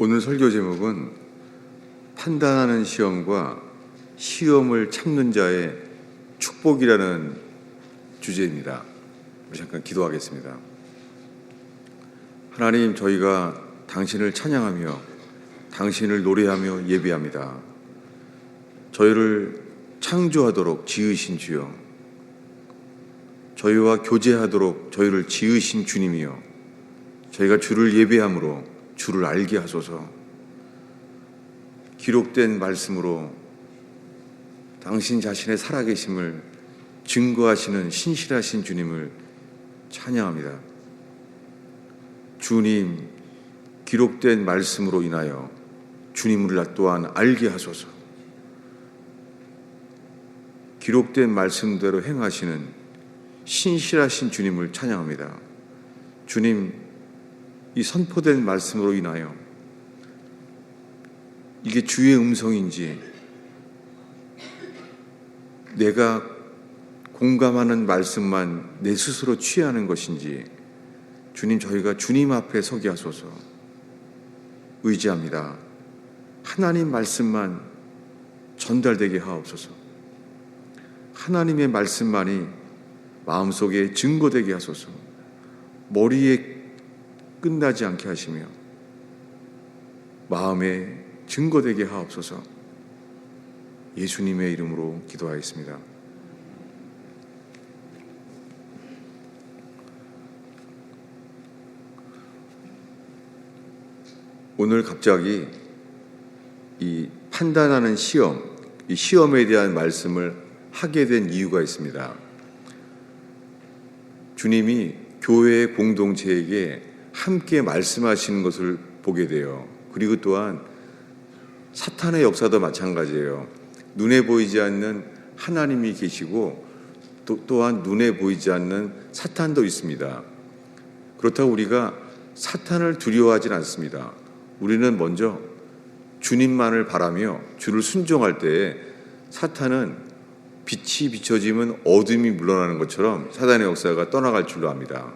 오늘 설교 제목은 판단하는 시험과 시험을 참는 자의 축복이라는 주제입니다. 우리 잠깐 기도하겠습니다. 하나님, 저희가 당신을 찬양하며 당신을 노래하며 예배합니다. 저희를 창조하도록 지으신 주여, 저희와 교제하도록 저희를 지으신 주님이여, 저희가 주를 예배함으로 주를 알게 하소서. 기록된 말씀으로 당신 자신의 살아계심을 증거하시는 신실하신 주님을 찬양합니다. 주님, 기록된 말씀으로 인하여 주님을 또한 알게 하소서. 기록된 말씀대로 행하시는 신실하신 주님을 찬양합니다. 주님, 이 선포된 말씀으로 인하여 이게 주의 음성인지, 내가 공감하는 말씀만 내 스스로 취하는 것인지, 주님, 저희가 주님 앞에 서게 하소서. 의지합니다. 하나님 말씀만 전달되게 하옵소서. 하나님의 말씀만이 마음속에 증거되게 하소서. 머리에 끝나지 않게 하시며 마음에 증거되게 하옵소서. 예수님의 이름으로 기도하겠습니다. 오늘 갑자기 이 판단하는 시험, 이 시험에 대한 말씀을 하게 된 이유가 있습니다. 주님이 교회 공동체에게 함께 말씀하시는 것을 보게 돼요. 그리고 또한 사탄의 역사도 마찬가지예요. 눈에 보이지 않는 하나님이 계시고 또한 눈에 보이지 않는 사탄도 있습니다. 그렇다고 우리가 사탄을 두려워하진 않습니다. 우리는 먼저 주님만을 바라며 주를 순종할 때에 사탄은 빛이 비춰지면 어둠이 물러나는 것처럼 사탄의 역사가 떠나갈 줄로 압니다.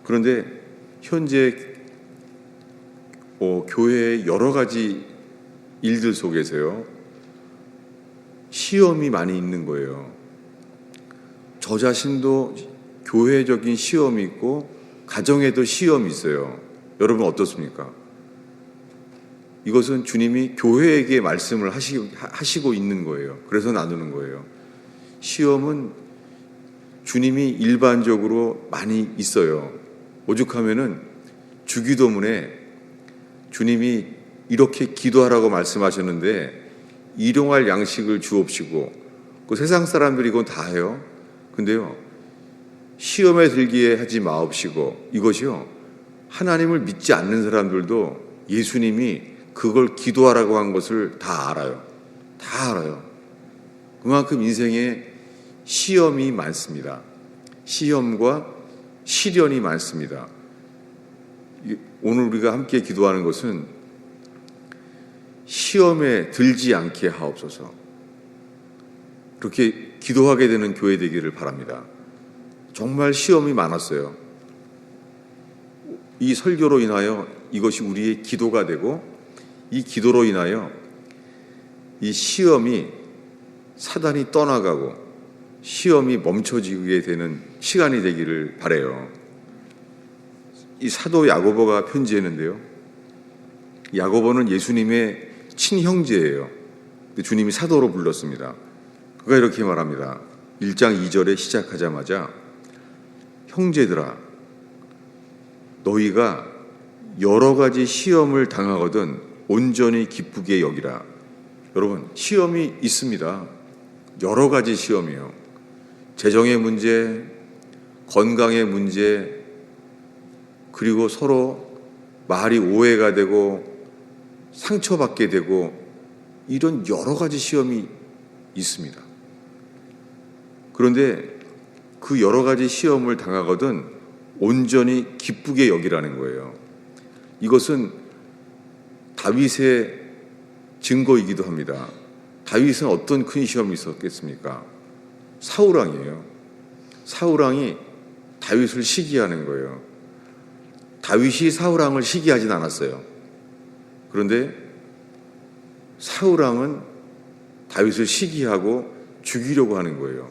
그런데 현재 교회의 여러 가지 일들 속에서요, 시험이 많이 있는 거예요. 저 자신도 교회적인 시험이 있고 가정에도 시험이 있어요. 여러분 어떻습니까? 이것은 주님이 교회에게 말씀을 하시고 있는 거예요. 그래서 나누는 거예요. 시험은 주님이 일반적으로 많이 있어요. 오죽하면은 주기도문에 주님이 이렇게 기도하라고 말씀하셨는데 일용할 양식을 주옵시고, 그 세상 사람들이 이건 다 해요. 근데요, 시험에 들게 하지 마옵시고, 이것이요, 하나님을 믿지 않는 사람들도 예수님이 그걸 기도하라고 한 것을 다 알아요. 다 알아요. 그만큼 인생에 시험이 많습니다. 시험과 시련이 많습니다. 오늘 우리가 함께 기도하는 것은 시험에 들지 않게 하옵소서. 그렇게 기도하게 되는 교회 되기를 바랍니다. 정말 시험이 많았어요. 이 설교로 인하여 이것이 우리의 기도가 되고, 이 기도로 인하여 이 시험이, 사단이 떠나가고 시험이 멈춰지게 되는 시간이 되기를 바라요. 이 사도 야고보가 편지했는데요, 야고보는 예수님의 친형제예요. 주님이 사도로 불렀습니다. 그가 이렇게 말합니다. 1장 2절에 시작하자마자, 형제들아, 너희가 여러 가지 시험을 당하거든 온전히 기쁘게 여기라. 여러분, 시험이 있습니다. 여러 가지 시험이요. 재정의 문제, 건강의 문제, 그리고 서로 말이 오해가 되고 상처받게 되고, 이런 여러 가지 시험이 있습니다. 그런데 그 여러 가지 시험을 당하거든 온전히 기쁘게 여기라는 거예요. 이것은 다윗의 증거이기도 합니다. 다윗은 어떤 큰 시험이 있었겠습니까? 사울왕이에요. 사울왕이 다윗을 시기하는 거예요. 다윗이 사울 왕을 시기하진 않았어요. 그런데 사울 왕은 다윗을 시기하고 죽이려고 하는 거예요.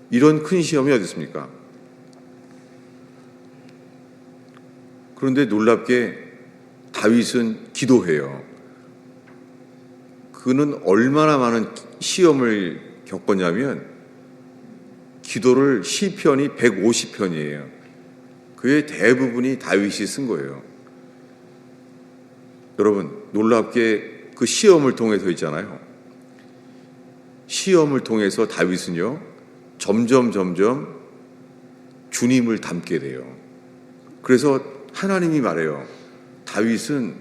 이런 큰 시험이 어디 있습니까? 그런데 놀랍게 다윗은 기도해요. 그는 얼마나 많은 시험을 겪었냐면 기도를 시편이 150편이에요. 그의 대부분이 다윗이 쓴 거예요. 여러분, 놀랍게 그 시험을 통해서 있잖아요. 시험을 통해서 다윗은요, 점점 주님을 닮게 돼요. 그래서 하나님이 말해요. 다윗은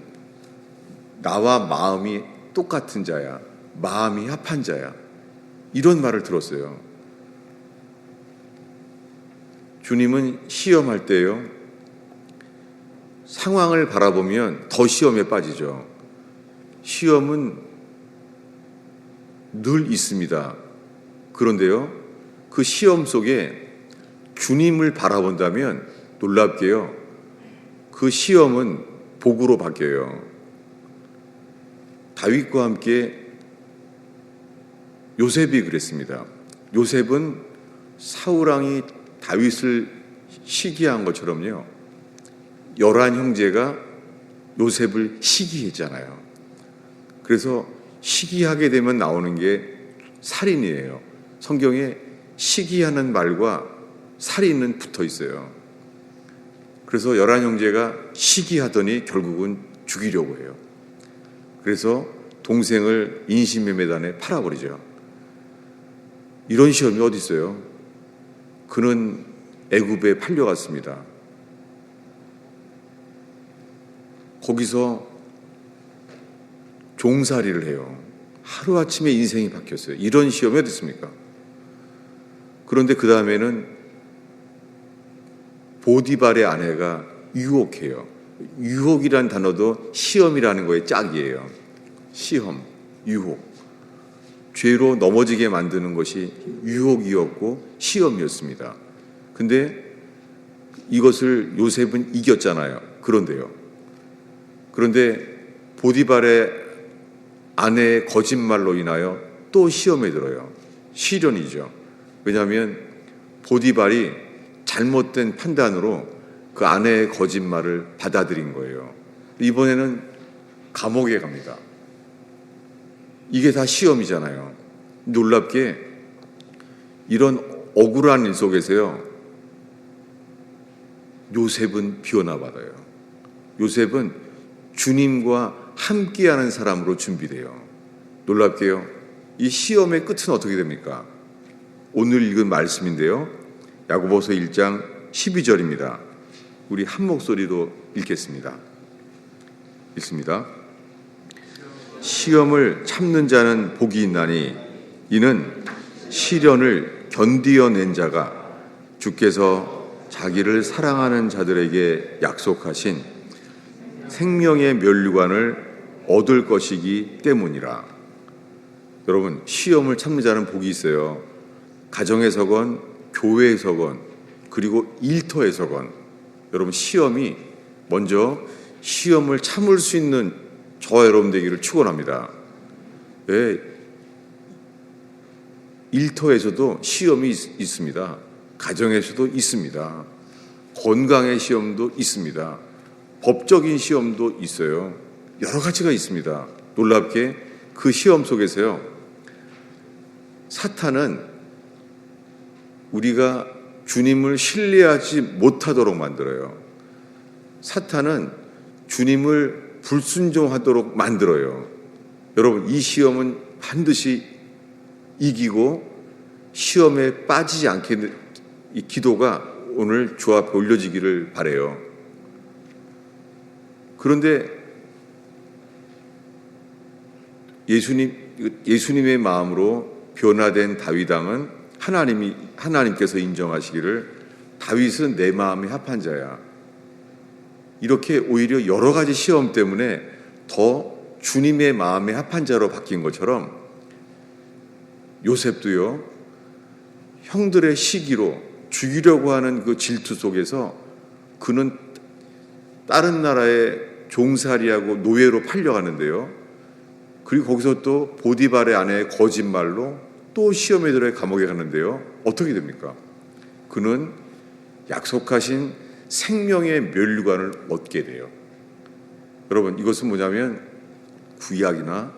나와 마음이 똑같은 자야. 마음이 합한 자야. 이런 말을 들었어요. 주님은 시험할 때요, 상황을 바라보면 더 시험에 빠지죠. 시험은 늘 있습니다. 그런데요, 그 시험 속에 주님을 바라본다면 놀랍게요, 그 시험은 복으로 바뀌어요. 다윗과 함께 요셉이 그랬습니다. 요셉은 사울 왕이 다윗을 시기한 것처럼요, 11 형제가 요셉을 시기했잖아요. 그래서 시기하게 되면 나오는 게 살인이에요. 성경에 시기하는 말과 살인은 붙어 있어요. 그래서 11 형제가 시기하더니 결국은 죽이려고 해요. 그래서 동생을 인신매매단에 팔아버리죠. 이런 시험이 어디 있어요? 그는 애굽에 팔려갔습니다. 거기서 종살이를 해요. 하루아침에 인생이 바뀌었어요. 이런 시험이 어디 있습니까? 그런데 그 다음에는 보디발의 아내가 유혹해요. 유혹이란 단어도 시험이라는 거에 짝이에요. 시험, 유혹. 죄로 넘어지게 만드는 것이 유혹이었고 시험이었습니다. 근데 이것을 요셉은 이겼잖아요. 그런데 보디발의 아내의 거짓말로 인하여 또 시험에 들어요. 시련이죠. 왜냐하면 보디발이 잘못된 판단으로 그 아내의 거짓말을 받아들인 거예요. 이번에는 감옥에 갑니다. 이게 다 시험이잖아요. 놀랍게 이런 억울한 일 속에서요, 요셉은 변화받아요. 요셉은 주님과 함께하는 사람으로 준비돼요. 놀랍게요, 이 시험의 끝은 어떻게 됩니까? 오늘 읽은 말씀인데요, 야고보서 1장 12절입니다. 우리 한 목소리로 읽겠습니다. 읽습니다. 시험을 참는 자는 복이 있나니 이는 시련을 견디어낸 자가 주께서 자기를 사랑하는 자들에게 약속하신 생명의 면류관을 얻을 것이기 때문이라. 여러분, 시험을 참는 자는 복이 있어요. 가정에서건 교회에서건 그리고 일터에서건 여러분, 시험이 먼저 시험을 참을 수 있는 저와 여러분 되기를 축원합니다. 네, 일터에서도 시험이 있습니다. 가정에서도 있습니다. 건강의 시험도 있습니다. 법적인 시험도 있어요. 여러 가지가 있습니다. 놀랍게 그 시험 속에서요, 사탄은 우리가 주님을 신뢰하지 못하도록 만들어요. 사탄은 주님을 불순종하도록 만들어요. 여러분, 이 시험은 반드시 이기고 시험에 빠지지 않게 이 기도가 오늘 주 앞에 올려지기를 바라요. 그런데 예수님의 마음으로 변화된 다윗 왕은 하나님께서 인정하시기를 다윗은 내 마음에 합한 자야. 이렇게 오히려 여러 가지 시험 때문에 더 주님의 마음에 합한 자로 바뀐 것처럼 요셉도요, 형들의 시기로 죽이려고 하는 그 질투 속에서 그는 다른 나라에 종살이하고 노예로 팔려가는데요. 그리고 거기서 또 보디발의 아내의 거짓말로 또 시험에 들어 감옥에 가는데요. 어떻게 됩니까? 그는 약속하신 생명의 면류관을 얻게 돼요. 여러분, 이것은 뭐냐면 구약이나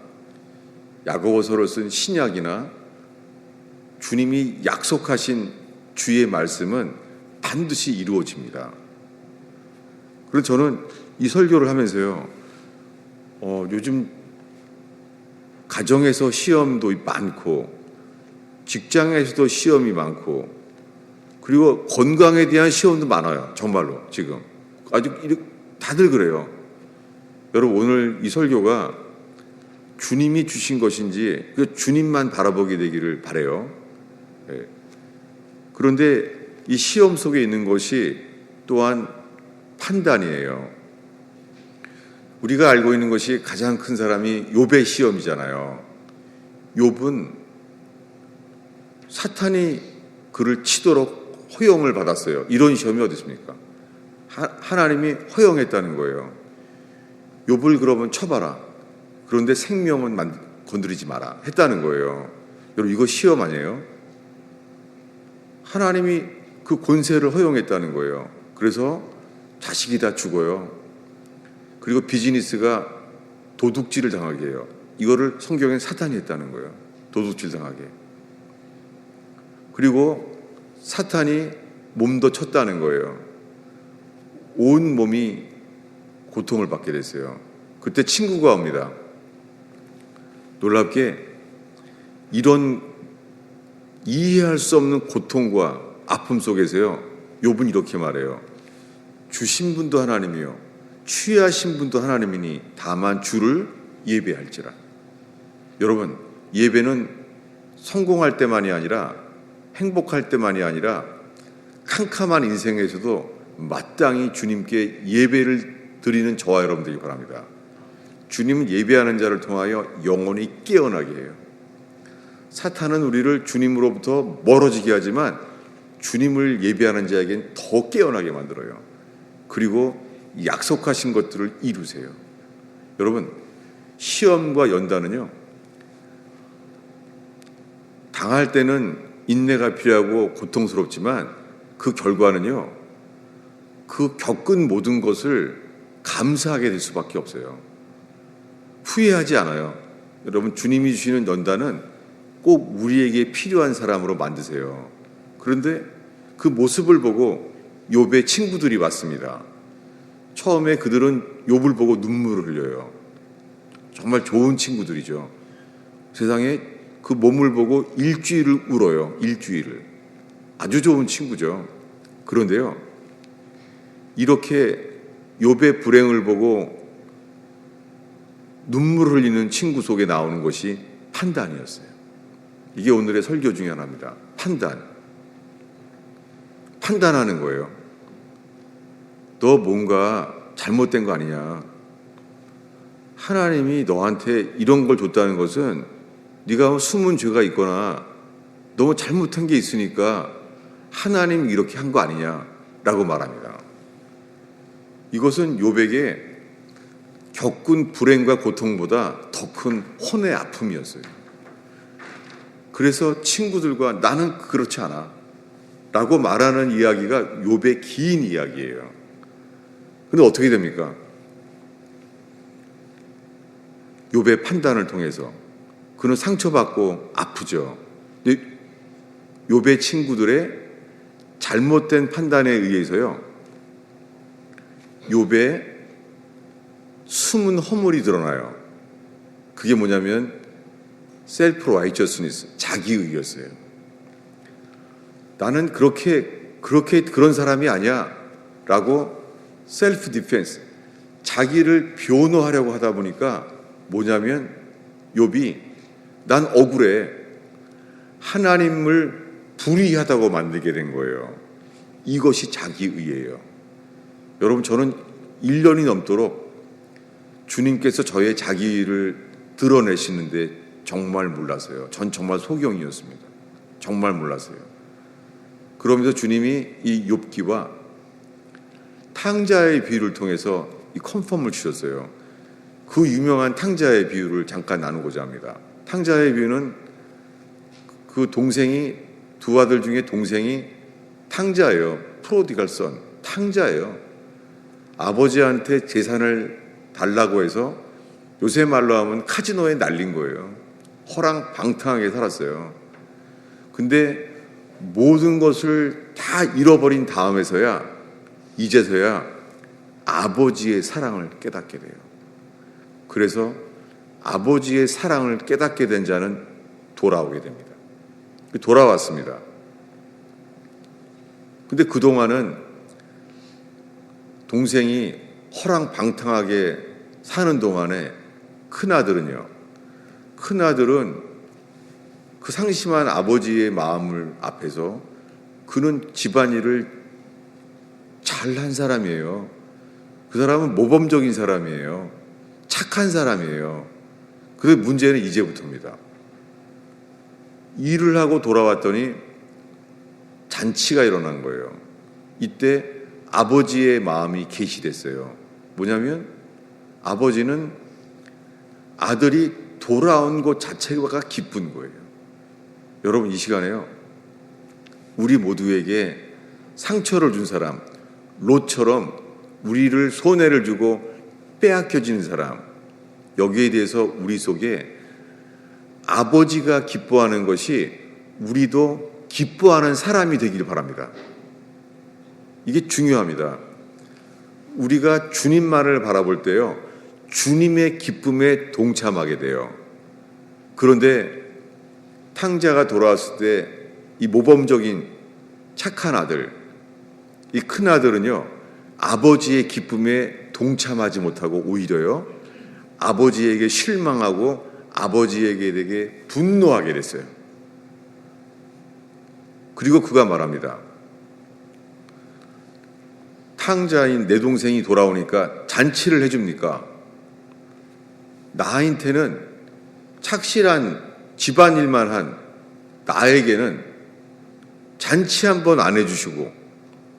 야고보서를 쓴 신약이나 주님이 약속하신 주의 말씀은 반드시 이루어집니다. 그래서 저는 이 설교를 하면서요, 요즘 가정에서 시험도 많고 직장에서도 시험이 많고 그리고 건강에 대한 시험도 많아요. 정말로 지금 아주 다들 그래요. 여러분, 오늘 이 설교가 주님이 주신 것인지 그 주님만 바라보게 되기를 바라요. 그런데 이 시험 속에 있는 것이 또한 판단이에요. 우리가 알고 있는 것이 가장 큰 사람이 욥의 시험이잖아요. 욥은 사탄이 그를 치도록 허용을 받았어요. 이런 시험이 어디 있습니까? 하나님이 허용했다는 거예요. 욥을 그러면 쳐봐라. 그런데 생명은 건드리지 마라 했다는 거예요. 여러분, 이거 시험 아니에요? 하나님이 그 권세를 허용했다는 거예요. 그래서 자식이 다 죽어요. 그리고 비즈니스가 도둑질을 당하게 해요. 이거를 성경엔 사탄이 했다는 거예요. 도둑질 당하게. 그리고 사탄이 몸도 쳤다는 거예요. 온 몸이 고통을 받게 됐어요. 그때 친구가 옵니다. 놀랍게 이런 이해할 수 없는 고통과 아픔 속에서요, 욥은 이렇게 말해요. 주신 분도 하나님이요 취하신 분도 하나님이니 다만 주를 예배할지라. 여러분, 예배는 성공할 때만이 아니라 행복할 때만이 아니라 캄캄한 인생에서도 마땅히 주님께 예배를 드리는 저와 여러분들이 바랍니다. 주님은 예배하는 자를 통하여 영원히 깨어나게 해요. 사탄은 우리를 주님으로부터 멀어지게 하지만 주님을 예배하는 자에겐 더 깨어나게 만들어요. 그리고 약속하신 것들을 이루세요. 여러분, 시험과 연단은요, 당할 때는 인내가 필요하고 고통스럽지만 그 결과는요, 그 겪은 모든 것을 감사하게 될 수밖에 없어요. 후회하지 않아요. 여러분, 주님이 주시는 연단은 꼭 우리에게 필요한 사람으로 만드세요. 그런데 그 모습을 보고 욥의 친구들이 왔습니다. 처음에 그들은 욥을 보고 눈물을 흘려요. 정말 좋은 친구들이죠. 세상에 그 몸을 보고 일주일을 울어요. 일주일을. 아주 좋은 친구죠. 그런데요, 이렇게 욥의 불행을 보고 눈물을 흘리는 친구 속에 나오는 것이 판단이었어요. 이게 오늘의 설교 중에 하나입니다. 판단하는 거예요. 너 뭔가 잘못된 거 아니냐. 하나님이 너한테 이런 걸 줬다는 것은 네가 숨은 죄가 있거나 너무 잘못한 게 있으니까 하나님이 이렇게 한 거 아니냐라고 말합니다. 이것은 욥에게 겪은 불행과 고통보다 더 큰 혼의 아픔이었어요. 그래서 친구들과 나는 그렇지 않아 라고 말하는 이야기가 욥의 긴 이야기예요. 근데 어떻게 됩니까? 욥의 판단을 통해서 그는 상처받고 아프죠. 근데 욥의 친구들의 잘못된 판단에 의해서요, 욥의 숨은 허물이 드러나요. 그게 뭐냐면 셀프 라이처스니스, 자기의였어요. 나는 그런 사람이 아니야 라고 셀프 디펜스, 자기를 변호하려고 하다 보니까 뭐냐면 욥이 난 억울해, 하나님을 불의하다고 만들게 된 거예요. 이것이 자기의예요. 여러분, 저는 1년이 넘도록 주님께서 저의 자기의를 드러내시는데 정말 몰랐어요. 전 정말 소경이었습니다. 정말 몰랐어요. 그러면서 주님이 이 욥기와 탕자의 비유를 통해서 이 컨펌을 주셨어요. 그 유명한 탕자의 비유를 잠깐 나누고자 합니다. 탕자의 비유는 그 동생이, 두 아들 중에 동생이 탕자예요. 프로디갈 선, 탕자예요. 아버지한테 재산을 달라고 해서 요새 말로 하면 카지노에 날린 거예요. 허랑방탕하게 살았어요. 근데 모든 것을 다 잃어버린 다음에서야, 이제서야 아버지의 사랑을 깨닫게 돼요. 그래서 아버지의 사랑을 깨닫게 된 자는 돌아오게 됩니다. 돌아왔습니다. 근데 그동안은 동생이 허랑방탕하게 사는 동안에 큰아들은 그 상심한 아버지의 마음을 앞에서 그는 집안일을 잘한 사람이에요. 그 사람은 모범적인 사람이에요. 착한 사람이에요. 그 문제는 이제부터입니다. 일을 하고 돌아왔더니 잔치가 일어난 거예요. 이때 아버지의 마음이 계시됐어요. 뭐냐면 아버지는 아들이 돌아온 것 자체가 기쁜 거예요. 여러분, 이 시간에요, 우리 모두에게 상처를 준 사람, 롯처럼 우리를 손해를 주고 빼앗겨지는 사람, 여기에 대해서 우리 속에 아버지가 기뻐하는 것이 우리도 기뻐하는 사람이 되길 바랍니다. 이게 중요합니다. 우리가 주님만을 바라볼 때요, 주님의 기쁨에 동참하게 돼요. 그런데 탕자가 돌아왔을 때 이 모범적인 착한 아들, 이 큰 아들은요, 아버지의 기쁨에 동참하지 못하고 오히려요, 아버지에게 실망하고 아버지에게 되게 분노하게 됐어요. 그리고 그가 말합니다. 탕자인 내 동생이 돌아오니까 잔치를 해줍니까? 나한테는 착실한 집안일만 한 나에게는 잔치 한번 안 해주시고,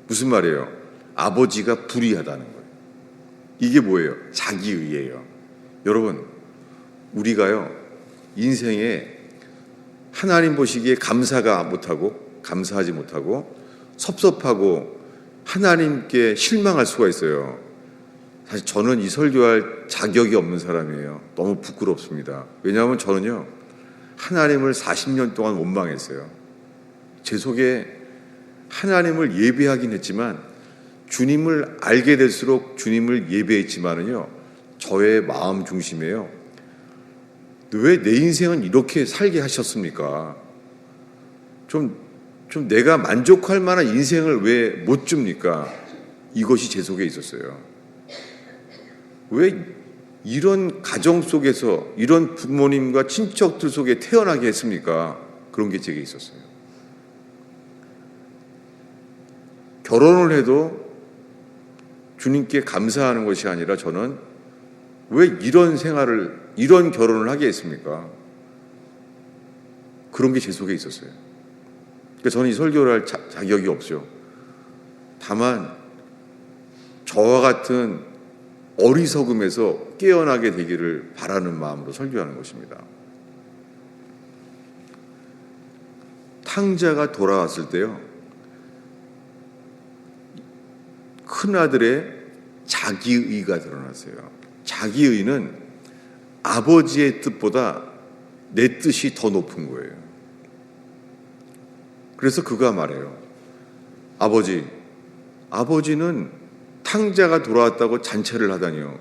무슨 말이에요? 아버지가 불의하다는 거예요. 이게 뭐예요? 자기의예요. 여러분, 우리가요, 인생에 하나님 보시기에 감사하지 못하고 섭섭하고 하나님께 실망할 수가 있어요. 사실 저는 이 설교할 자격이 없는 사람이에요. 너무 부끄럽습니다. 왜냐하면 저는요, 하나님을 40년 동안 원망했어요. 제 속에 하나님을 예배하긴 했지만, 주님을 알게 될수록 주님을 예배했지만은요, 저의 마음 중심에요, 왜 내 인생은 이렇게 살게 하셨습니까? 좀 내가 만족할 만한 인생을 왜 못 줍니까? 이것이 제 속에 있었어요. 왜 이런 가정 속에서 이런 부모님과 친척들 속에 태어나게 했습니까? 그런 게 제게 있었어요. 결혼을 해도 주님께 감사하는 것이 아니라 저는 왜 이런 결혼을 하게 했습니까? 그런 게 제 속에 있었어요. 그러니까 저는 이 설교를 할 자격이 없죠. 다만 저와 같은 어리석음에서 깨어나게 되기를 바라는 마음으로 설교하는 것입니다. 탕자가 돌아왔을 때요, 큰아들의 자기의가 드러났어요. 자기의는 아버지의 뜻보다 내 뜻이 더 높은 거예요. 그래서 그가 말해요. 아버지는 탕자가 돌아왔다고 잔치를 하다니요.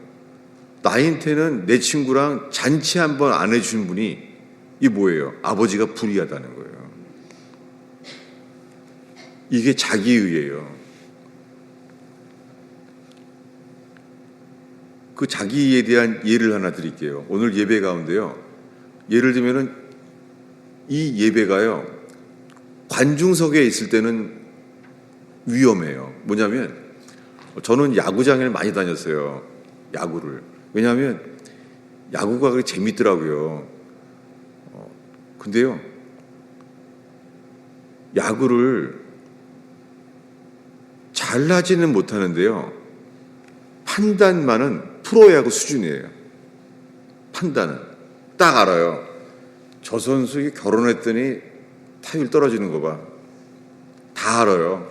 나한테는 내 친구랑 잔치 한번 안 해준 분이 이 뭐예요? 아버지가 불의하다는 거예요. 이게 자기의예요. 그 자기에 대한 예를 하나 드릴게요. 오늘 예배 가운데요, 예를 들면은 이 예배가요, 관중석에 있을 때는 위험해요. 뭐냐면 저는 야구장을 많이 다녔어요. 야구를. 왜냐하면 야구가 그렇게 재밌더라고요. 근데요, 야구를 잘하지는 못하는데요, 판단만은 프로야구 수준이에요. 판단은 딱 알아요. 저 선수 결혼했더니 타율 떨어지는 거 봐. 다 알아요.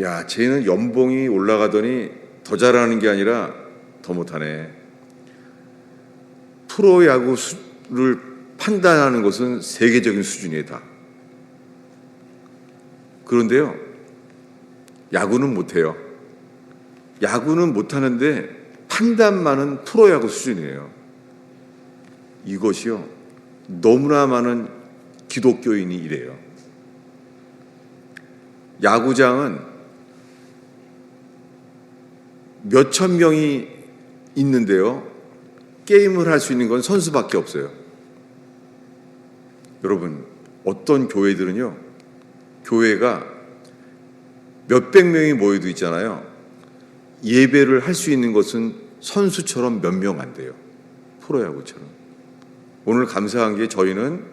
야, 쟤는 연봉이 올라가더니 더 잘하는 게 아니라 더 못하네. 프로야구를 판단하는 것은 세계적인 수준이에요, 다. 그런데요, 야구는 못해요. 야구는 못하는데 판단만은 프로야구 수준이에요. 이것이요, 너무나 많은 기독교인이 이래요. 야구장은 몇천 명이 있는데요, 게임을 할 수 있는 건 선수밖에 없어요. 여러분, 어떤 교회들은요, 교회가 몇백 명이 모여도 있잖아요. 예배를 할 수 있는 것은 선수처럼 몇 명 안 돼요. 프로야구처럼. 오늘 감사한 게 저희는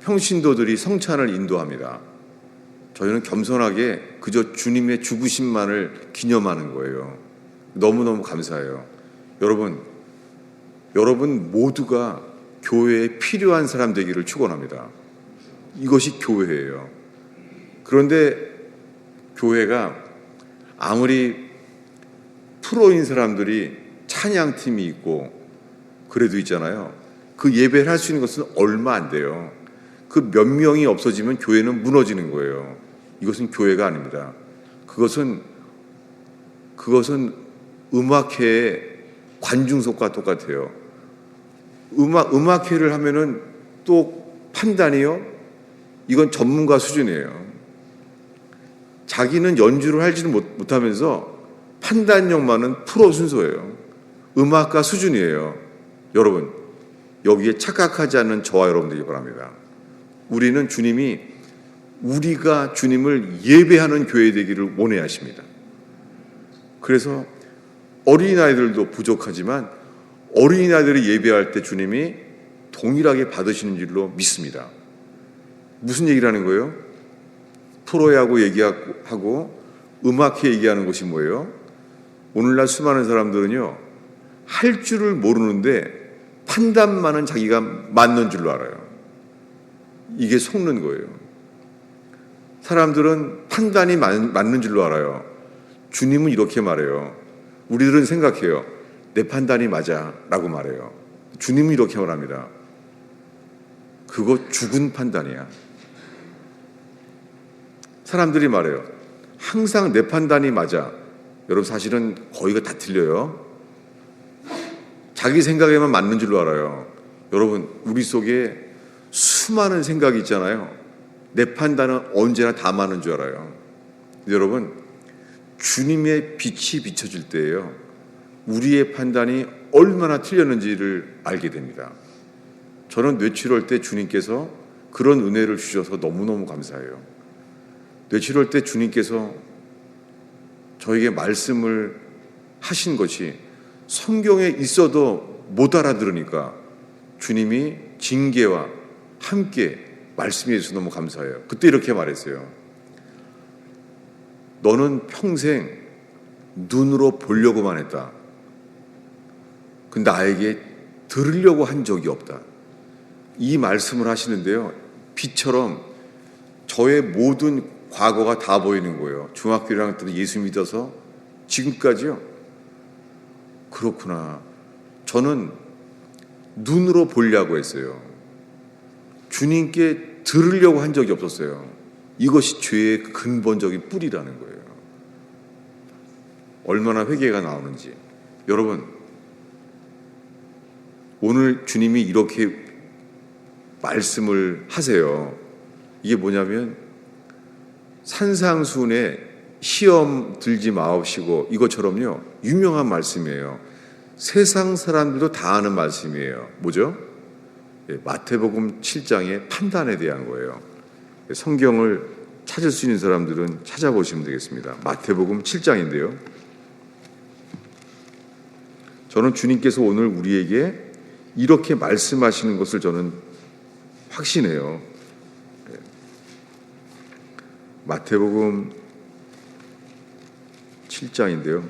평신도들이 성찬을 인도합니다. 저희는 겸손하게 그저 주님의 죽으심만을 기념하는 거예요. 너무너무 감사해요. 여러분 모두가 교회에 필요한 사람 되기를 축원합니다. 이것이 교회예요. 그런데 교회가 아무리 프로인 사람들이 찬양팀이 있고 그래도 있잖아요. 그 예배를 할 수 있는 것은 얼마 안 돼요. 그 몇 명이 없어지면 교회는 무너지는 거예요. 이것은 교회가 아닙니다. 그것은 음악회의 관중석과 똑같아요. 음악회를 하면은 또 판단이요? 이건 전문가 수준이에요. 자기는 연주를 할지는 못하면서 판단력만은 프로 순서예요. 음악가 수준이에요. 여러분, 여기에 착각하지 않는 저와 여러분들이 바랍니다. 우리는 우리가 주님을 예배하는 교회 되기를 원해야 하십니다. 그래서 어린아이들도 부족하지만 어린아이들이 예배할 때 주님이 동일하게 받으시는 줄로 믿습니다. 무슨 얘기를 하는 거예요? 프로야구 얘기하고 음악회 얘기하는 것이 뭐예요? 오늘날 수많은 사람들은요, 할 줄을 모르는데 판단만은 자기가 맞는 줄로 알아요. 이게 속는 거예요. 사람들은 판단이 맞는 줄로 알아요. 주님은 이렇게 말해요. 우리들은 생각해요. 내 판단이 맞아 라고 말해요. 주님은 이렇게 말합니다. 그거 죽은 판단이야. 사람들이 말해요. 항상 내 판단이 맞아. 여러분, 사실은 거의가 다 틀려요. 자기 생각에만 맞는 줄로 알아요. 여러분, 우리 속에 수많은 생각이 있잖아요. 내 판단은 언제나 다 맞는 줄 알아요. 여러분, 주님의 빛이 비춰질 때예요, 우리의 판단이 얼마나 틀렸는지를 알게 됩니다. 저는 뇌출혈 때 주님께서 그런 은혜를 주셔서 너무너무 감사해요. 뇌출혈 때 주님께서 저에게 말씀을 하신 것이 성경에 있어도 못 알아들으니까 주님이 징계와 함께 말씀해 주셔서 너무 감사해요. 그때 이렇게 말했어요. 너는 평생 눈으로 보려고만 했다. 근데 나에게 들으려고 한 적이 없다. 이 말씀을 하시는데요, 빛처럼 저의 모든 과거가 다 보이는 거예요. 중학교 1학년 때도 예수 믿어서 지금까지요. 그렇구나. 저는 눈으로 보려고 했어요. 주님께 들으려고 한 적이 없었어요. 이것이 죄의 근본적인 뿌리라는 거예요. 얼마나 회개가 나오는지. 여러분, 오늘 주님이 이렇게 말씀을 하세요. 이게 뭐냐면 산상수훈에 시험 들지 마옵시고, 이것처럼요, 유명한 말씀이에요. 세상 사람들도 다 아는 말씀이에요. 뭐죠? 마태복음 7장의 판단에 대한 거예요. 성경을 찾을 수 있는 사람들은 찾아보시면 되겠습니다. 마태복음 7장인데요. 저는 주님께서 오늘 우리에게 이렇게 말씀하시는 것을 저는 확신해요. 마태복음 7장인데요.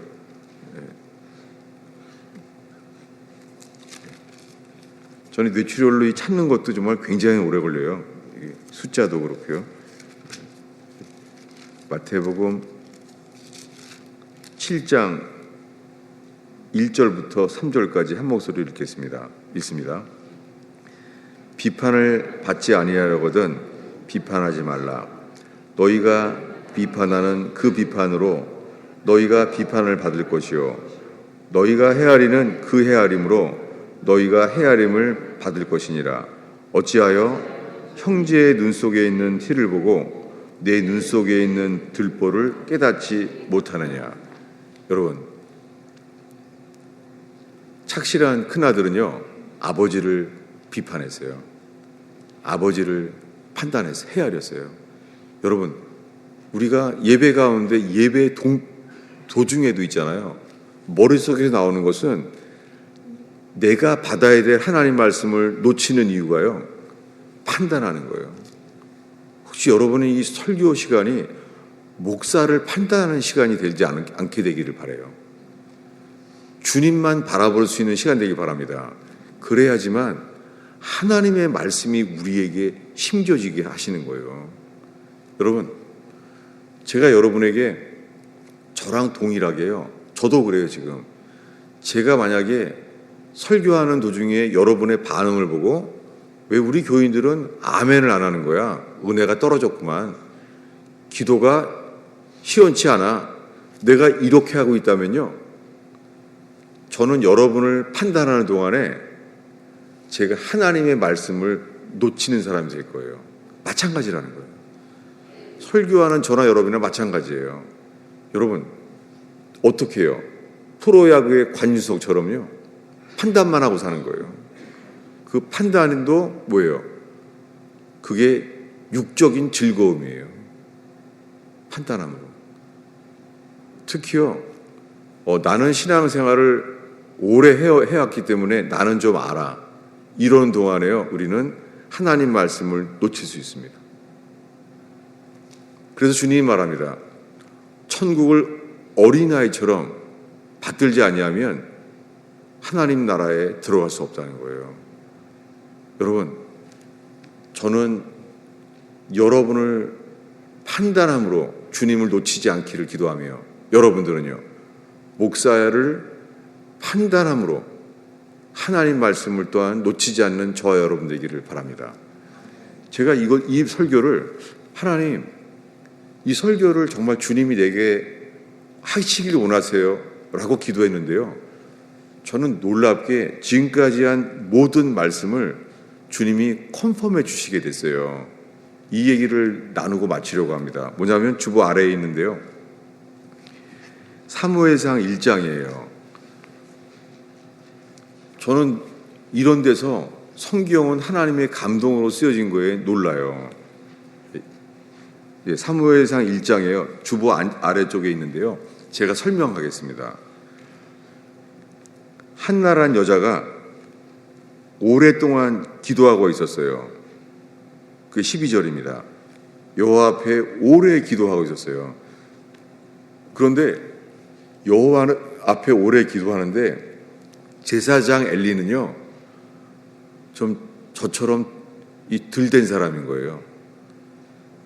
저는 뇌출혈로 찾는 것도 정말 굉장히 오래 걸려요. 이게 숫자도 그렇고요. 마태복음 7장 1절부터 3절까지 한 목소리로 읽겠습니다. 읽습니다. 비판을 받지 아니하려거든 비판하지 말라. 너희가 비판하는 그 비판으로 너희가 비판을 받을 것이요 너희가 헤아리는 그 헤아림으로 너희가 헤아림을 받을 것이니라. 어찌하여 형제의 눈 속에 있는 티를 보고 내 눈 속에 있는 들보를 깨닫지 못하느냐. 여러분, 착실한 큰아들은요 아버지를 비판했어요. 아버지를 판단해서 헤아렸어요. 여러분, 우리가 예배 가운데 예배 도중에도 있잖아요. 머릿속에서 나오는 것은 내가 받아야 될 하나님 말씀을 놓치는 이유가요, 판단하는 거예요. 혹시 여러분의 이 설교 시간이 목사를 판단하는 시간이 되지 않게 되기를 바라요. 주님만 바라볼 수 있는 시간 되길 바랍니다. 그래야지만 하나님의 말씀이 우리에게 심겨지게 하시는 거예요. 여러분, 제가 여러분에게 저랑 동일하게요, 저도 그래요. 지금 제가 만약에 설교하는 도중에 여러분의 반응을 보고 왜 우리 교인들은 아멘을 안 하는 거야? 은혜가 떨어졌구만. 기도가 시원치 않아. 내가 이렇게 하고 있다면요, 저는 여러분을 판단하는 동안에 제가 하나님의 말씀을 놓치는 사람이 될 거예요. 마찬가지라는 거예요. 설교하는 저나 여러분이나 마찬가지예요. 여러분, 어떻게 해요? 프로야구의 관유석처럼요, 판단만 하고 사는 거예요. 그 판단도 뭐예요? 그게 육적인 즐거움이에요. 판단함으로. 특히요, 나는 신앙생활을 오래 해왔기 때문에 나는 좀 알아. 이런 동안에요, 우리는 하나님 말씀을 놓칠 수 있습니다. 그래서 주님이 말합니다. 천국을 어린아이처럼 받들지 아니하면 하나님 나라에 들어갈 수 없다는 거예요. 여러분, 저는 여러분을 판단함으로 주님을 놓치지 않기를 기도하며, 여러분들은요, 목사를 판단함으로 하나님 말씀을 또한 놓치지 않는 저와 여러분 되기를 바랍니다. 제가 이 설교를, 하나님, 이 설교를 정말 주님이 내게 하시길 원하세요 라고 기도했는데요, 저는 놀랍게 지금까지 한 모든 말씀을 주님이 컨펌해 주시게 됐어요. 이 얘기를 나누고 마치려고 합니다. 뭐냐면 주보 아래에 있는데요, 사무엘상 1장이에요. 저는 이런 데서 성경은 하나님의 감동으로 쓰여진 거에 놀라요. 사무엘상 1장이에요. 주보 아래쪽에 있는데요, 제가 설명하겠습니다. 한나라는 여자가 오랫동안 기도하고 있었어요. 그 12절입니다. 여호와 앞에 오래 기도하고 있었어요. 그런데 여호와 앞에 오래 기도하는데 제사장 엘리는요, 좀 저처럼 들된 사람인 거예요.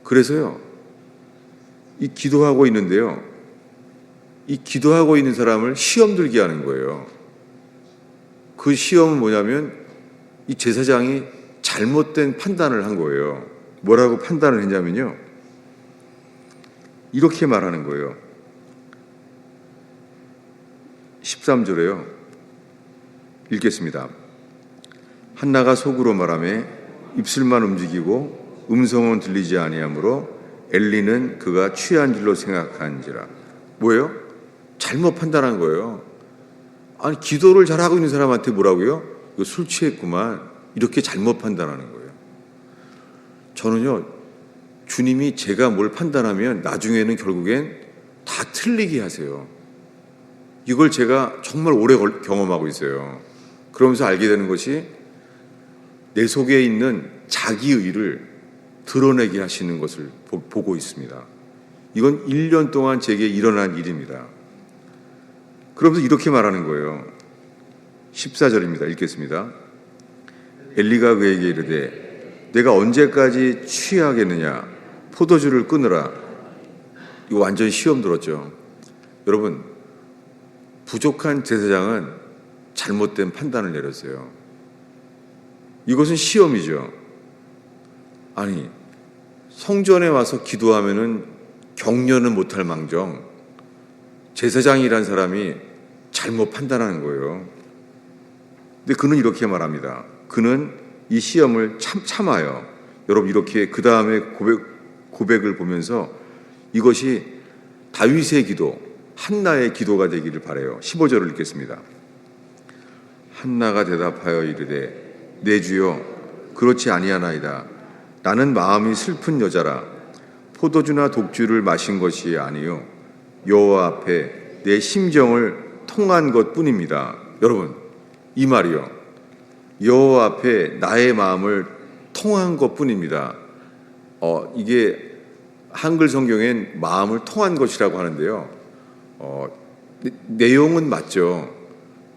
그래서요, 이 기도하고 있는데요, 이 기도하고 있는 사람을 시험 들게 하는 거예요. 그 시험은 뭐냐면 이 제사장이 잘못된 판단을 한 거예요. 뭐라고 판단을 했냐면요, 이렇게 말하는 거예요. 13절에요. 읽겠습니다. 한나가 속으로 말하며 입술만 움직이고 음성은 들리지 아니하므로 엘리는 그가 취한 줄로 생각한지라. 뭐예요? 잘못 판단한 거예요. 아니, 기도를 잘하고 있는 사람한테 뭐라고요? 이거 술 취했구만, 이렇게 잘못 판단하는 거예요. 저는요, 주님이 제가 뭘 판단하면 나중에는 결국엔 다 틀리게 하세요. 이걸 제가 정말 오래 경험하고 있어요. 그러면서 알게 되는 것이 내 속에 있는 자기의를 드러내게 하시는 것을 보고 있습니다. 이건 1년 동안 제게 일어난 일입니다. 그러면서 이렇게 말하는 거예요. 14절입니다. 읽겠습니다. 엘리가 그에게 이르되 내가 언제까지 취하겠느냐 포도주를 끊으라. 이거 완전 시험 들었죠. 여러분, 부족한 제사장은 잘못된 판단을 내렸어요. 이것은 시험이죠. 아니, 성전에 와서 기도하면은 격려는 못할 망정 제사장이란 사람이 잘못 판단하는 거예요. 근데 그는 이렇게 말합니다. 그는 이 시험을 참아요. 여러분, 이렇게 그 다음에 고백을 보면서 이것이 다윗의 기도, 한나의 기도가 되기를 바라요. 15절을 읽겠습니다. 한나가 대답하여 이르되 내 주여 그렇지 아니하나이다. 나는 마음이 슬픈 여자라. 포도주나 독주를 마신 것이 아니요 여호와 앞에 내 심정을 통한 것뿐입니다. 여러분, 이 말이요, 여호와 앞에 나의 마음을 통한 것뿐입니다. 이게 한글 성경엔 마음을 통한 것이라고 하는데요. 내용은 맞죠.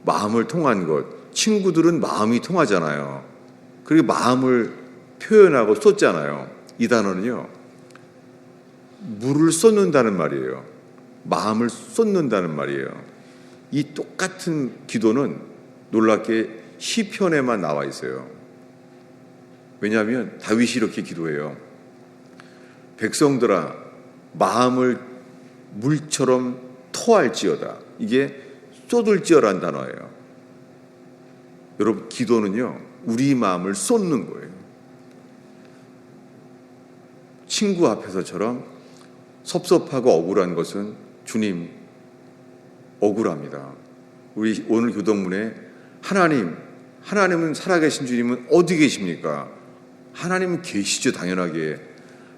마음을 통한 것. 친구들은 마음이 통하잖아요. 그리고 마음을 표현하고 쏟잖아요. 이 단어는요, 물을 쏟는다는 말이에요. 마음을 쏟는다는 말이에요. 이 똑같은 기도는 놀랍게 시편에만 나와 있어요. 왜냐하면 다윗이 이렇게 기도해요. 백성들아, 마음을 물처럼 토할지어다. 이게 쏟을지어라는 단어예요. 여러분, 기도는요, 우리 마음을 쏟는 거예요. 친구 앞에서처럼 섭섭하고 억울한 것은 주님, 억울합니다. 우리 오늘 교동문에 하나님은 살아계신 주님은 어디 계십니까? 하나님은 계시죠, 당연하게.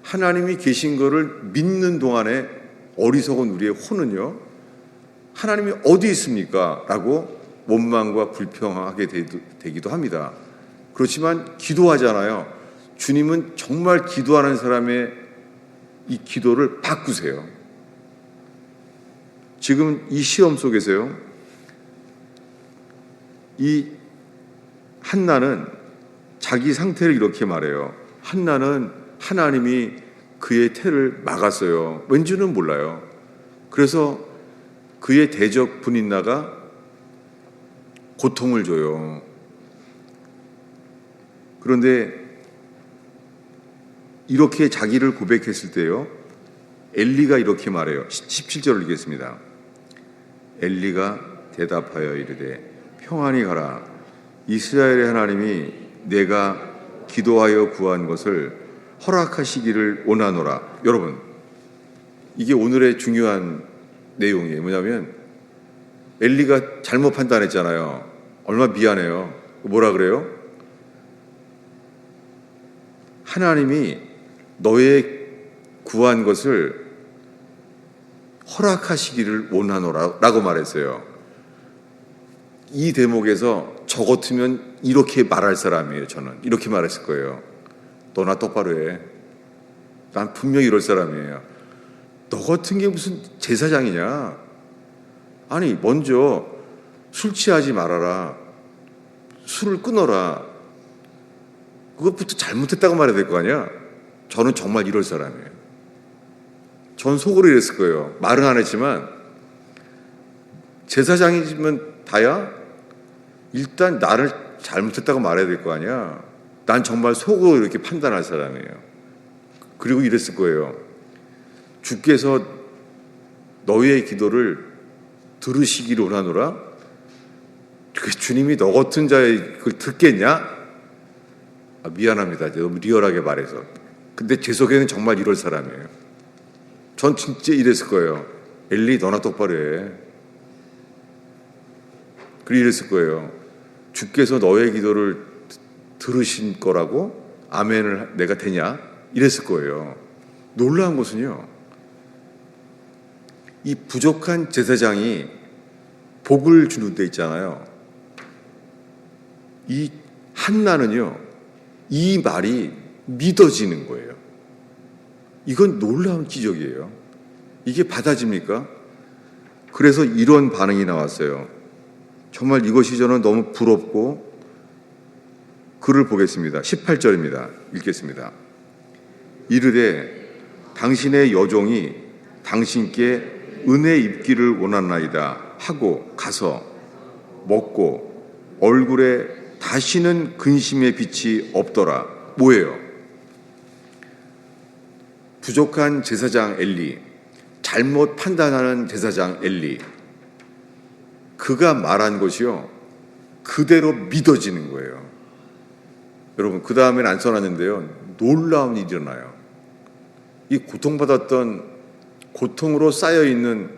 하나님이 계신 것을 믿는 동안에 어리석은 우리의 혼은요, 하나님이 어디 있습니까? 라고 원망과 불평하게 되기도 합니다. 그렇지만 기도하잖아요. 주님은 정말 기도하는 사람의 이 기도를 바꾸세요. 지금 이 시험 속에서요, 이 한나는 자기 상태를 이렇게 말해요. 한나는 하나님이 그의 태를 막았어요. 왠지는 몰라요. 그래서 그의 대적 분인나가 고통을 줘요. 그런데 이렇게 자기를 고백했을 때요, 엘리가 이렇게 말해요. 17절을 읽겠습니다. 엘리가 대답하여 이르되 평안히 가라. 이스라엘의 하나님이 내가 기도하여 구한 것을 허락하시기를 원하노라. 여러분, 이게 오늘의 중요한 내용이에요. 뭐냐면 엘리가 잘못 판단했잖아요. 얼마나 미안해요. 뭐라 그래요? 하나님이 너의 구한 것을 허락하시기를 원하노라 라고 말했어요. 이 대목에서 저 같으면 이렇게 말할 사람이에요. 저는 이렇게 말했을 거예요. 너나 똑바로 해. 난 분명히 이럴 사람이에요. 너 같은 게 무슨 제사장이냐? 아니, 먼저 술 취하지 말아라. 술을 끊어라. 그것부터 잘못했다고 말해야 될 거 아니야? 저는 정말 이럴 사람이에요. 전 속으로 이랬을 거예요. 말은 안 했지만, 제사장이면 다야? 일단 나를 잘못했다고 말해야 될 거 아니야? 난 정말 속으로 이렇게 판단할 사람이에요. 그리고 이랬을 거예요. 주께서 너희의 기도를 들으시기를 원하노라? 그 주님이 너 같은 자의 그걸 듣겠냐? 미안합니다. 너무 리얼하게 말해서. 근데 제 속에는 정말 이럴 사람이에요. 전 진짜 이랬을 거예요. 엘리, 너나 똑바로 해. 그리고 이랬을 거예요. 주께서 너의 기도를 들으신 거라고 아멘을 내가 되냐? 이랬을 거예요. 놀라운 것은요, 이 부족한 제사장이 복을 주는 데 있잖아요. 이 한나는요, 이 말이 믿어지는 거예요. 이건 놀라운 기적이에요. 이게 받아집니까? 그래서 이런 반응이 나왔어요. 정말 이것이 저는 너무 부럽고 글을 보겠습니다. 18절입니다. 읽겠습니다. 이르되 당신의 여종이 당신께 은혜 입기를 원하나이다 하고 가서 먹고 얼굴에 다시는 근심의 빛이 없더라. 뭐예요? 부족한 제사장 엘리, 잘못 판단하는 제사장 엘리, 그가 말한 것이요 그대로 믿어지는 거예요. 여러분, 그 다음에는 안 써놨는데요, 놀라운 일이 일어나요. 이 고통받았던, 고통으로 쌓여있는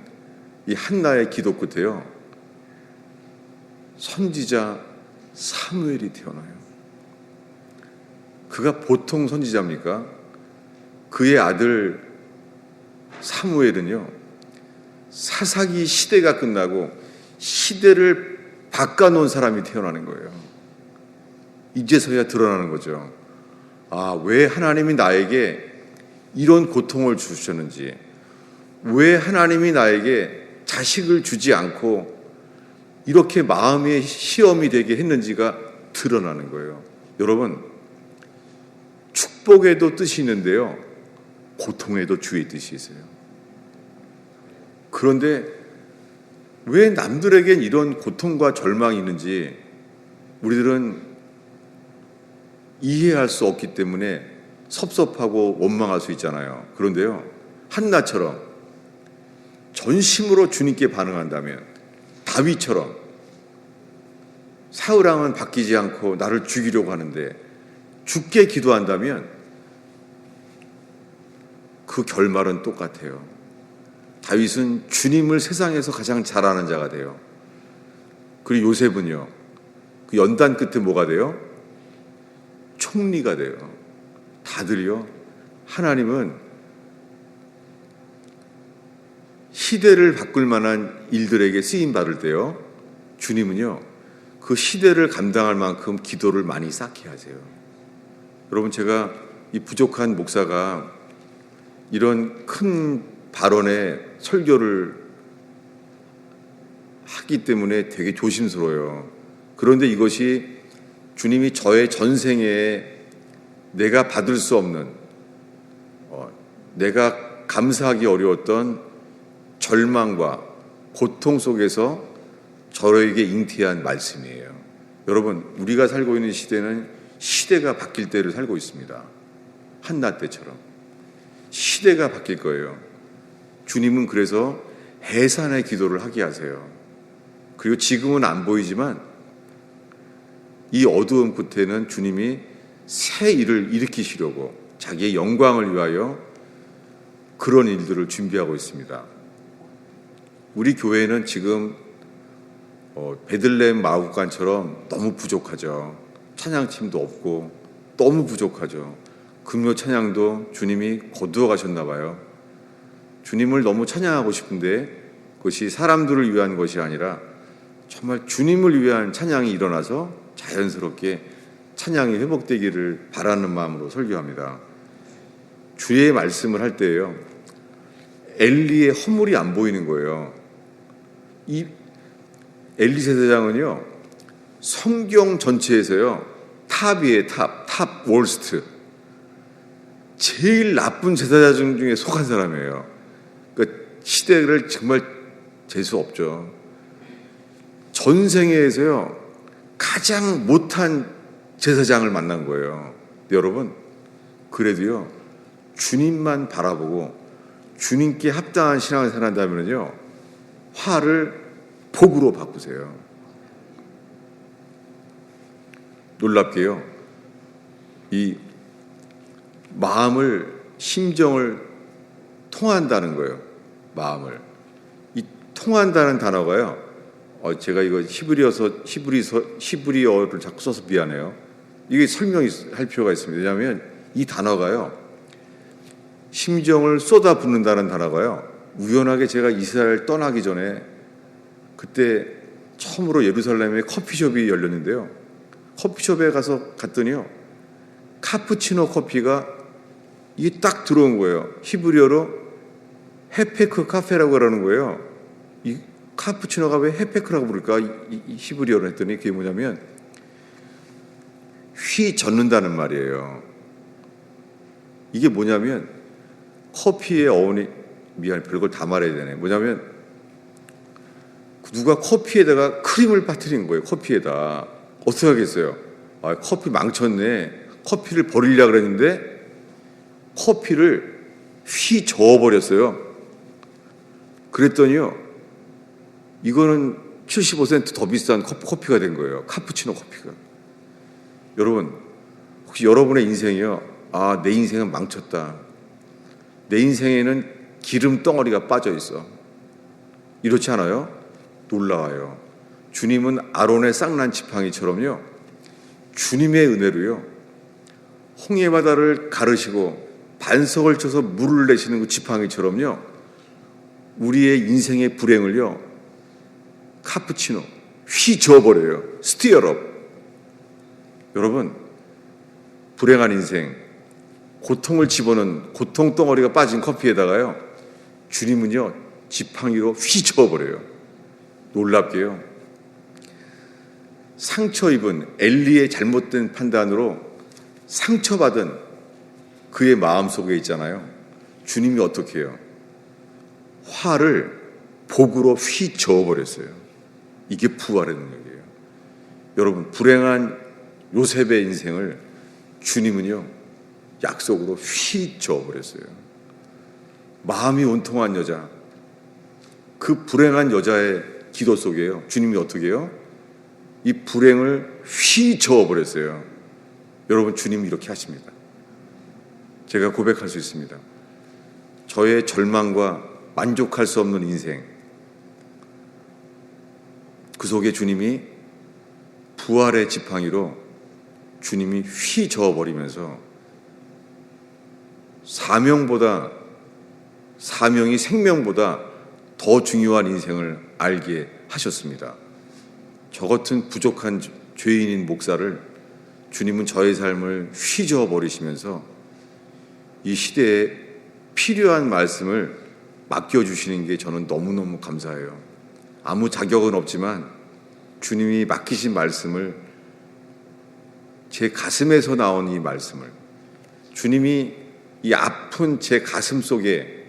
이 한나의 기도 끝에요, 선지자 사무엘이 태어나요. 그가 보통 선지자입니까? 그의 아들 사무엘은요, 사사기 시대가 끝나고 시대를 바꿔놓은 사람이 태어나는 거예요. 이제서야 드러나는 거죠. 아, 왜 하나님이 나에게 이런 고통을 주셨는지, 왜 하나님이 나에게 자식을 주지 않고 이렇게 마음의 시험이 되게 했는지가 드러나는 거예요. 여러분, 축복에도 뜻이 있는데요, 고통에도 주의 뜻이 있어요. 그런데 왜 남들에겐 이런 고통과 절망이 있는지 우리들은 이해할 수 없기 때문에 섭섭하고 원망할 수 있잖아요. 그런데요, 한나처럼 전심으로 주님께 반응한다면, 다윗처럼 사울왕은 바뀌지 않고 나를 죽이려고 하는데 죽게 기도한다면 그 결말은 똑같아요. 다윗은 주님을 세상에서 가장 잘 아는 자가 돼요. 그리고 요셉은요, 그 연단 끝에 뭐가 돼요? 총리가 돼요. 다들요, 하나님은 시대를 바꿀 만한 일들에게 쓰임 받을 때요, 주님은요 그 시대를 감당할 만큼 기도를 많이 쌓게 하세요. 여러분, 제가 이 부족한 목사가 이런 큰 발언에 설교를 하기 때문에 되게 조심스러워요. 그런데 이것이 주님이 저의 전생에 내가 받을 수 없는, 내가 감사하기 어려웠던 절망과 고통 속에서 저에게 잉태한 말씀이에요. 여러분, 우리가 살고 있는 시대는 시대가 바뀔 때를 살고 있습니다. 한나 때처럼 시대가 바뀔 거예요. 주님은 그래서 해산의 기도를 하게 하세요. 그리고 지금은 안 보이지만 이 어두운 끝에는 주님이 새 일을 일으키시려고 자기의 영광을 위하여 그런 일들을 준비하고 있습니다. 우리 교회는 지금 베들레헴 마구간처럼 너무 부족하죠. 찬양팀도 없고 너무 부족하죠. 금요 찬양도 주님이 거두어 가셨나 봐요. 주님을 너무 찬양하고 싶은데 그것이 사람들을 위한 것이 아니라 정말 주님을 위한 찬양이 일어나서 자연스럽게 찬양이 회복되기를 바라는 마음으로 설교합니다. 주의 말씀을 할 때예요, 엘리의 허물이 안 보이는 거예요. 이 엘리 제사장은요, 성경 전체에서요 탑이에요. 탑 월스트, 제일 나쁜 제사장 중에 속한 사람이에요. 그러니까 시대를 정말 재수 없죠. 전생에서요 가장 못한 제사장을 만난 거예요. 근데 여러분, 그래도요 주님만 바라보고 주님께 합당한 신앙을 살아간다면요 화를 복으로 바꾸세요. 놀랍게요, 이 마음을, 심정을 통한다는 거예요. 마음을, 이 통한다는 단어가요, 제가 이거 히브리어를 자꾸 써서 미안해요. 이게 설명할 필요가 있습니다. 왜냐하면 이 단어가요, 심정을 쏟아붓는다는 단어가요, 우연하게 제가 이스라엘 떠나기 전에 그때 처음으로 예루살렘에 커피숍이 열렸는데요, 커피숍에 갔더니요 카푸치노 커피가 이게 딱 들어온 거예요. 히브리어로 헤페크 카페라고 그러는 거예요. 이 카푸치노가 왜 헤페크라고 부를까? 이 히브리어로 했더니 그게 뭐냐면 휘젓는다는 말이에요. 이게 뭐냐면 커피의 어원이 별걸 다 말해야 되네. 뭐냐면 누가 커피에다가 크림을 빠뜨린 거예요. 커피에다. 어떻게 하겠어요? 아, 커피 망쳤네. 커피를 버리려고 그랬는데 커피를 휘저어버렸어요. 그랬더니요, 이거는 75% 더 비싼 커피가 된 거예요. 카푸치노 커피가. 여러분, 혹시 여러분의 인생이요, 아, 내 인생은 망쳤다, 내 인생에는 기름 덩어리가 빠져 있어, 이렇지 않아요? 놀라워요. 주님은 아론의 쌍난 지팡이처럼요, 주님의 은혜로요, 홍해 바다를 가르시고 반석을 쳐서 물을 내시는 그 지팡이처럼요, 우리의 인생의 불행을요, 카푸치노 휘저어버려요. 스티어럽. 여러분, 불행한 인생, 고통을 집어넣은 고통 덩어리가 빠진 커피에다가요, 주님은요, 지팡이로 휘저어버려요. 놀랍게요, 상처 입은 엘리의 잘못된 판단으로 상처받은 그의 마음속에 있잖아요, 주님이 어떻게 해요? 화를 복으로 휘저어버렸어요. 이게 부활의 능력이에요. 여러분, 불행한 요셉의 인생을 주님은요, 약속으로 휘저어버렸어요. 마음이 온통한 여자, 그 불행한 여자의 기도 속에요, 주님이 어떻게 해요? 이 불행을 휘저어버렸어요. 여러분, 주님이 이렇게 하십니다. 제가 고백할 수 있습니다. 저의 절망과 만족할 수 없는 인생, 그 속에 주님이 부활의 지팡이로 주님이 휘저어버리면서 사명이 생명보다 더 중요한 인생을 알게 하셨습니다. 저 같은 부족한 죄인인 목사를 주님은 저의 삶을 휘저어버리시면서 이 시대에 필요한 말씀을 맡겨주시는 게 저는 너무너무 감사해요. 아무 자격은 없지만 주님이 맡기신 말씀을, 제 가슴에서 나온 이 말씀을, 주님이 이 아픈 제 가슴 속에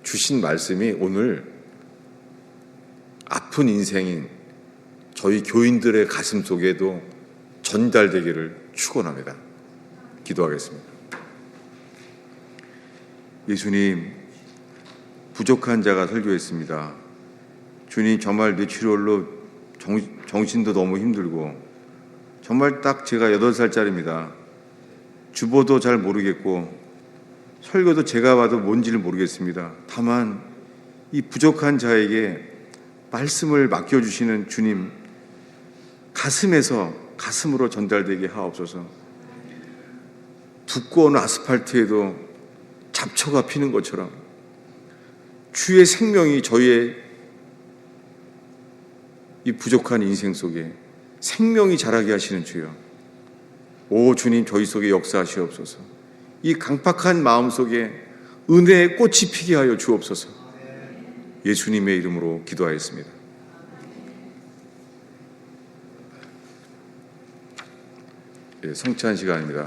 주신 말씀이 오늘 아픈 인생인 저희 교인들의 가슴 속에도 전달되기를 축원합니다. 기도하겠습니다. 예수님, 부족한 자가 설교했습니다. 주님, 정말 뇌출혈로 정신도 너무 힘들고, 정말 딱 제가 8살짜리입니다. 주보도 잘 모르겠고 설교도 제가 봐도 뭔지를 모르겠습니다. 다만 이 부족한 자에게 말씀을 맡겨주시는 주님, 가슴으로 전달되게 하옵소서. 두꺼운 아스팔트에도 잡초가 피는 것처럼 주의 생명이 저희의 이 부족한 인생 속에 생명이 자라게 하시는 주여, 오 주님, 저희 속에 역사하시옵소서. 이 강팍한 마음 속에 은혜의 꽃이 피게 하여 주옵소서. 예수님의 이름으로 기도하였습니다. 성찬 시간입니다.